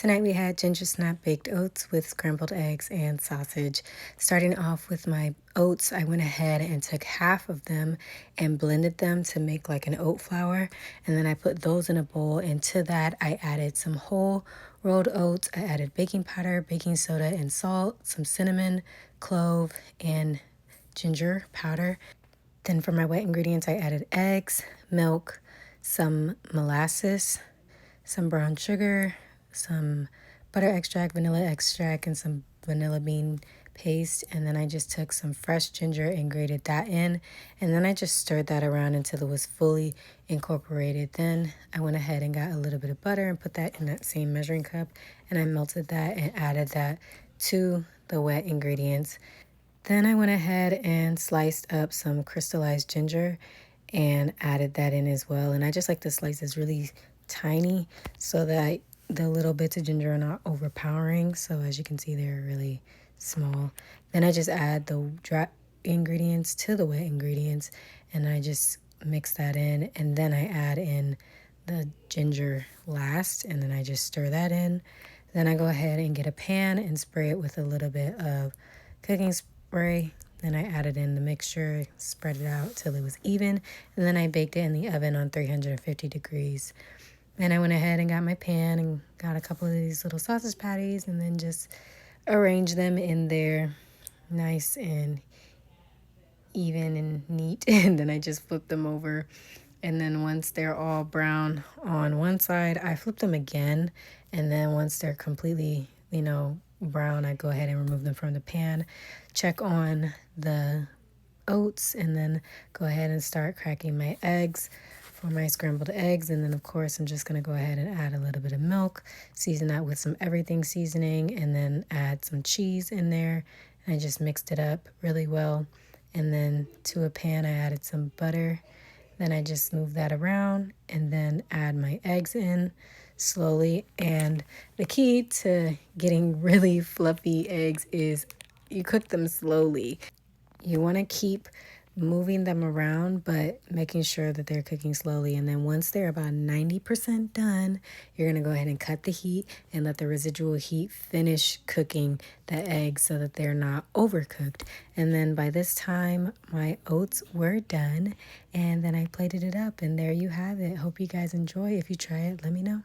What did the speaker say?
Tonight we had ginger snap baked oats with scrambled eggs and sausage. Starting off with my oats, I went ahead and took half of them and blended them to make like an oat flour. And then I put those in a bowl. And to that, I added some whole rolled oats. I added baking powder, baking soda, and salt, some cinnamon, clove, and ginger powder. Then for my wet ingredients, I added eggs, milk, some molasses, some brown sugar, some butter extract, vanilla extract, and some vanilla bean paste. And then I just took some fresh ginger and grated that in. And then I just stirred that around until it was fully incorporated. Then I went ahead and got a little bit of butter and put that in that same measuring cup. And I melted that and added that to the wet ingredients. Then I went ahead and sliced up some crystallized ginger and added that in as well. And I just like to slice this really tiny so that the little bits of ginger are not overpowering. So as you can see, they're really small. Then I just add the dry ingredients to the wet ingredients and I just mix that in. And then I add in the ginger last and then I just stir that in. Then I go ahead and get a pan and spray it with a little bit of cooking spray. Then I added in the mixture, spread it out till it was even, and then I baked it in the oven on 350 degrees. And I went ahead and got my pan and got a couple of these little sausage patties and then just arranged them in there nice and even and neat. And then I just flipped them over. And then once they're all brown on one side, I flip them again. And then once they're completely, brown, I go ahead and remove them from the pan. Check on the oats and then go ahead and start cracking my eggs for my scrambled eggs. And then of course I'm just going to go ahead and add a little bit of milk, season that with some everything seasoning, and then add some cheese in there. And I just mixed it up really well. And then to a pan I added some butter. Then I just move that around and then add my eggs in slowly. And the key to getting really fluffy eggs is you cook them slowly. You want to keep moving them around, but making sure that they're cooking slowly. And then once they're about 90% done, you're going to go ahead and cut the heat and let the residual heat finish cooking the eggs so that they're not overcooked. And then by this time, my oats were done. And then I plated it up, and there you have it. Hope you guys enjoy. If you try it, let me know.